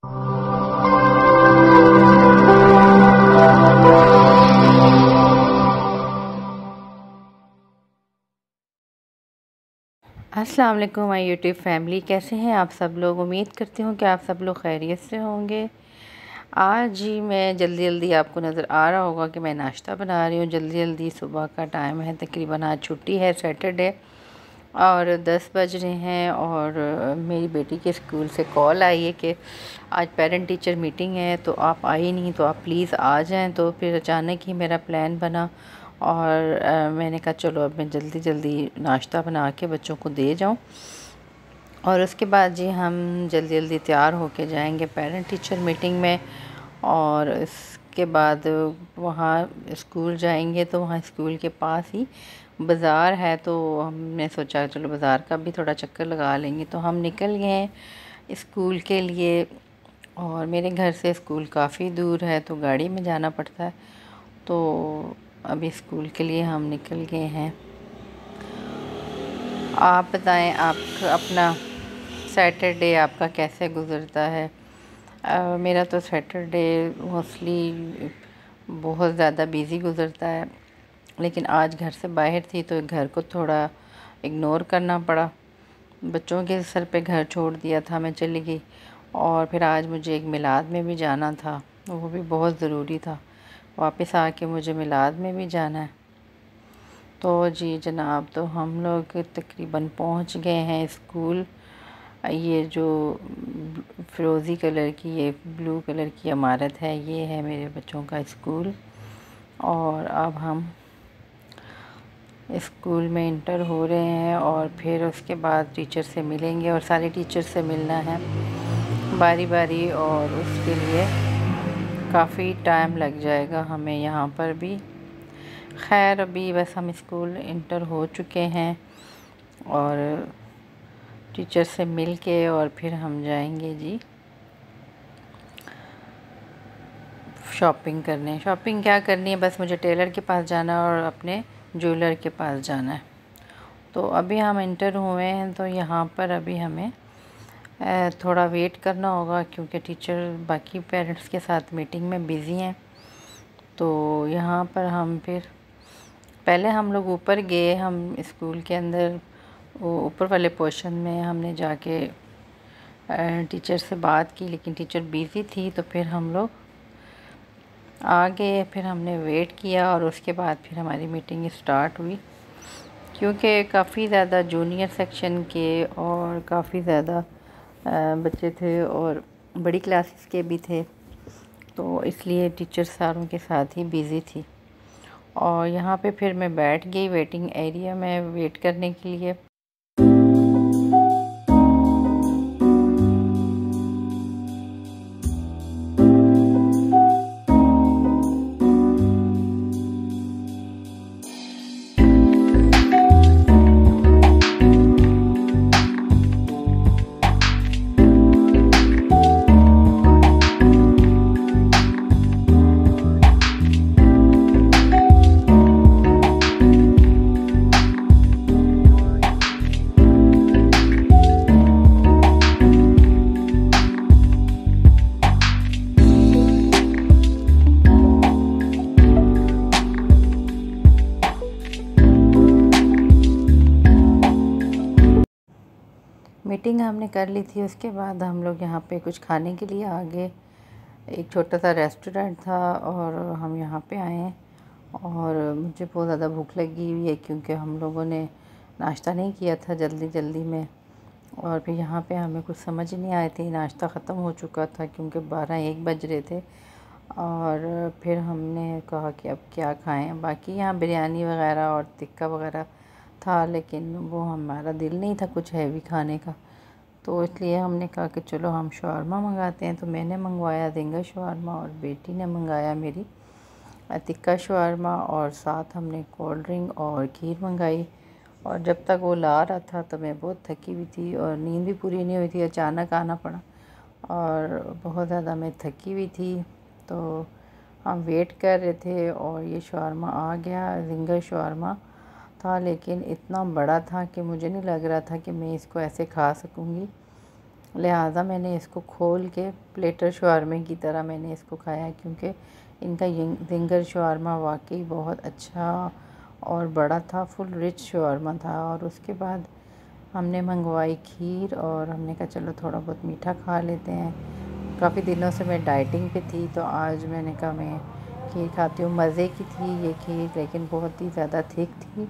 अस्सलाम वालेकुम my YouTube family, कैसे हैं आप सब लोग। उम्मीद करती हूँ कि आप सब लोग खैरियत से होंगे। आज ही मैं जल्दी आपको नज़र आ रहा होगा कि मैं नाश्ता बना रही हूँ जल्दी सुबह का टाइम है, तकरीबन आज छुट्टी है, सैटरडे, और 10 बज रहे हैं। और मेरी बेटी के स्कूल से कॉल आई है कि आज पेरेंट टीचर मीटिंग है, तो आप आई नहीं, तो आप प्लीज़ आ जाएं। तो फिर अचानक ही मेरा प्लान बना और मैंने कहा चलो अब मैं जल्दी नाश्ता बना के बच्चों को दे जाऊं, और उसके बाद जी हम जल्दी तैयार होके जाएंगे पेरेंट टीचर मीटिंग में। और इसके बाद वहाँ स्कूल जाएंगे, तो वहाँ स्कूल के पास ही बाज़ार है, तो हमने सोचा चलो बाज़ार का भी थोड़ा चक्कर लगा लेंगे। तो हम निकल गए हैं स्कूल के लिए, और मेरे घर से स्कूल काफ़ी दूर है, तो गाड़ी में जाना पड़ता है। तो अभी स्कूल के लिए हम निकल गए हैं। आप बताएं, आप अपना सैटरडे आपका कैसे गुज़रता है। मेरा तो सैटरडे मोस्टली बहुत ज़्यादा बिज़ी गुज़रता है, लेकिन आज घर से बाहर थी तो घर को थोड़ा इग्नोर करना पड़ा। बच्चों के सर पे घर छोड़ दिया था, मैं चली गई। और फिर आज मुझे एक मिलाद में भी जाना था, वो भी बहुत ज़रूरी था। वापस आके मुझे मिलाद में भी जाना है। तो जी जनाब, तो हम लोग तकरीबन पहुंच गए हैं स्कूल। ये जो फ़िरोज़ी कलर की, ये ब्लू कलर की इमारत है, ये है मेरे बच्चों का स्कूल। और अब हम स्कूल में इंटर हो रहे हैं, और फिर उसके बाद टीचर से मिलेंगे, और सारे टीचर से मिलना है बारी बारी, और उसके लिए काफ़ी टाइम लग जाएगा हमें यहाँ पर भी। खैर अभी बस हम स्कूल इंटर हो चुके हैं, और टीचर से मिल के और फिर हम जाएंगे जी शॉपिंग करने। शॉपिंग क्या करनी है, बस मुझे टेलर के पास जाना है और अपने ज्वेलर के पास जाना है। तो अभी हम इंटर हुए हैं, तो यहाँ पर अभी हमें थोड़ा वेट करना होगा, क्योंकि टीचर बाकी पेरेंट्स के साथ मीटिंग में बिज़ी हैं। तो यहाँ पर हम फिर पहले हम लोग ऊपर गए, हम स्कूल के अंदर वो ऊपर वाले पोर्शन में हमने जाके टीचर से बात की, लेकिन टीचर बिज़ी थी। तो फिर हम लोग आ गए, फिर हमने वेट किया, और उसके बाद फिर हमारी मीटिंग स्टार्ट हुई। क्योंकि काफ़ी ज़्यादा जूनियर सेक्शन के और काफ़ी ज़्यादा बच्चे थे, और बड़ी क्लासेस के भी थे, तो इसलिए टीचर सारों के साथ ही बिज़ी थी। और यहाँ पे फिर मैं बैठ गई वेटिंग एरिया में वेट करने के लिए। मीटिंग हमने कर ली थी, उसके बाद हम लोग यहाँ पे कुछ खाने के लिए आ गए। एक छोटा सा रेस्टोरेंट था, और हम यहाँ पे आए हैं। और मुझे बहुत ज़्यादा भूख लगी हुई है, क्योंकि हम लोगों ने नाश्ता नहीं किया था जल्दी में। और फिर यहाँ पे हमें कुछ समझ नहीं आए थे, नाश्ता ख़त्म हो चुका था, क्योंकि 12-1 बज रहे थे। और फिर हमने कहा कि अब क्या खाएं। बाकी यहाँ बिरयानी वगैरह और टिक्का वगैरह था, लेकिन वो हमारा दिल नहीं था कुछ हैवी खाने का, तो इसलिए हमने कहा कि चलो हम शवारमा मंगाते हैं। तो मैंने मंगवाया ज़िंगर शवारमा, और बेटी ने मंगाया मेरी टिक्का शवारमा, और साथ हमने कोल्ड ड्रिंक और खीर मंगाई। और जब तक वो ला रहा था तो मैं बहुत थकी हुई थी, और नींद भी पूरी नहीं हुई थी, अचानक आना पड़ा, और बहुत ज़्यादा मैं थकी हुई थी। तो हम वेट कर रहे थे, और ये शवारमा आ गया। ज़िंगर शवारमा था, लेकिन इतना बड़ा था कि मुझे नहीं लग रहा था कि मैं इसको ऐसे खा सकूँगी। लिहाजा मैंने इसको खोल के प्लेटर शवारमे की तरह मैंने इसको खाया, क्योंकि इनका जिंगर शवारमा वाकई बहुत अच्छा और बड़ा था, फुल रिच शवारमा था। और उसके बाद हमने मंगवाई खीर और हमने कहा चलो थोड़ा बहुत मीठा खा लेते हैं। काफ़ी दिनों से मैं डाइटिंग पे थी, तो आज मैंने कहा मैं खीर खाती हूँ। मज़े की थी ये खीर, लेकिन बहुत ही ज़्यादा थिक थी।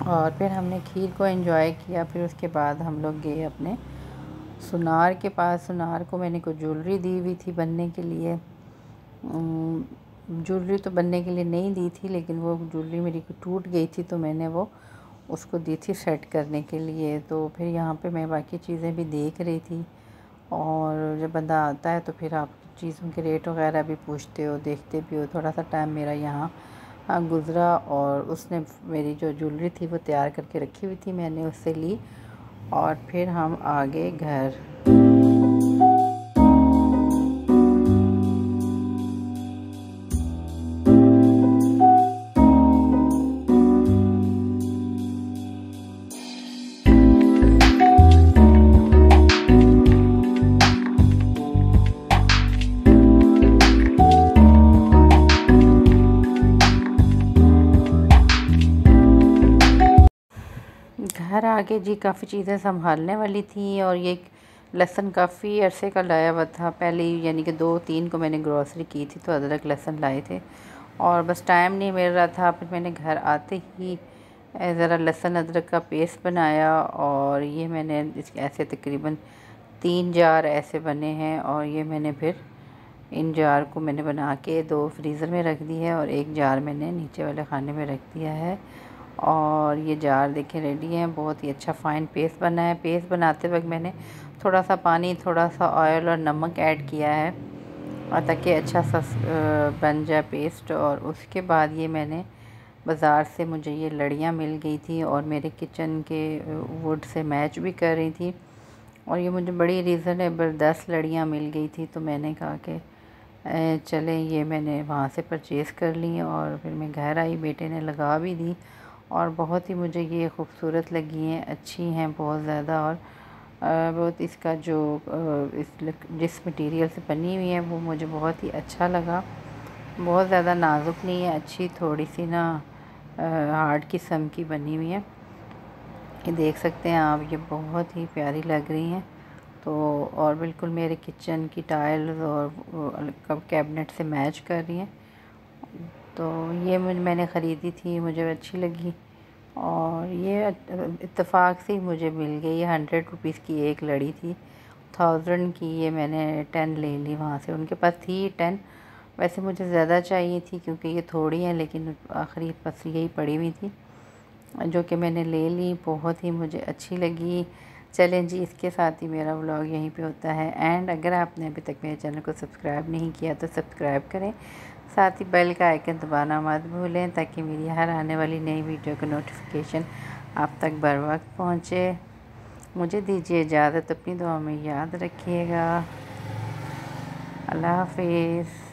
और फिर हमने खीर को एंजॉय किया। फिर उसके बाद हम लोग गए अपने सुनार के पास। सुनार को मैंने कुछ ज्वेलरी दी हुई थी बनने के लिए। ज्वेलरी तो बनने के लिए नहीं दी थी, लेकिन वो ज्वेलरी मेरी टूट गई थी, तो मैंने वो उसको दी थी सेट करने के लिए। तो फिर यहाँ पे मैं बाकी चीज़ें भी देख रही थी। और जब बंदा आता है तो फिर आप चीज़ों के रेट वगैरह भी पूछते हो, देखते भी हो। थोड़ा सा टाइम मेरा यहाँ गुज़रा और उसने मेरी जो ज्वेलरी थी वो तैयार करके रखी हुई थी, मैंने उससे ली और फिर हम आ गए घर। घर आके जी काफ़ी चीज़ें संभालने वाली थी। और ये लहसुन काफ़ी अरसे का लाया हुआ था पहले ही, यानी कि 2-3 को मैंने ग्रॉसरी की थी, तो अदरक लहसुन लाए थे और बस टाइम नहीं मिल रहा था। फिर मैंने घर आते ही ज़रा लहसुन अदरक का पेस्ट बनाया और ये मैंने ऐसे तकरीबन 3 जार ऐसे बने हैं। और ये मैंने फिर इन जार को मैंने बना के 2 फ्रीज़र में रख दी है और 1 जार मैंने नीचे वाले खाने में रख दिया है। और ये जार देखें रेडी है, बहुत ही अच्छा फ़ाइन पेस्ट बना है। पेस्ट बनाते वक्त मैंने थोड़ा सा पानी, थोड़ा सा ऑयल और नमक ऐड किया है और ताकि अच्छा सा बन जाए पेस्ट। और उसके बाद ये मैंने बाज़ार से मुझे ये लड़ियाँ मिल गई थी और मेरे किचन के वुड से मैच भी कर रही थी। और ये मुझे बड़ी रीज़नेबल 10 लड़ियाँ मिल गई थी, तो मैंने कहा कि चलें, ये मैंने वहाँ से परचेज़ कर ली और फिर मैं घर आई, बेटे ने लगा भी दी और बहुत ही मुझे ये खूबसूरत लगी हैं, अच्छी हैं बहुत ज़्यादा। और बहुत इसका जो जिस मटेरियल से बनी हुई है वो मुझे बहुत ही अच्छा लगा। बहुत ज़्यादा नाजुक नहीं है, अच्छी थोड़ी सी ना हार्ड किस्म की बनी हुई है। ये देख सकते हैं आप, ये बहुत ही प्यारी लग रही हैं। तो और बिल्कुल मेरे किचन की टाइल्स और कैबिनेट से मैच कर रही हैं। तो ये मैंने ख़रीदी थी, मुझे अच्छी लगी और ये इत्तेफाक से मुझे मिल गई। ये 100 रुपीज़ की एक लड़ी थी, 1000 की ये मैंने 10 ले ली वहाँ से। उनके पास थी 10, वैसे मुझे ज़्यादा चाहिए थी क्योंकि ये थोड़ी है, लेकिन आखिरी बस यही पड़ी हुई थी जो कि मैंने ले ली। बहुत ही मुझे अच्छी लगी। चलें जी, इसके साथ ही मेरा व्लॉग यहीं पे होता है एंड अगर आपने अभी तक मेरे चैनल को सब्सक्राइब नहीं किया तो सब्सक्राइब करें, साथ ही बेल का आइकन दबाना मत भूलें ताकि मेरी हर आने वाली नई वीडियो का नोटिफिकेशन आप तक बर वक्त पहुँचे। मुझे दीजिए इजाज़त, अपनी दुआ में याद रखिएगा। अल्लाह हाफिज़।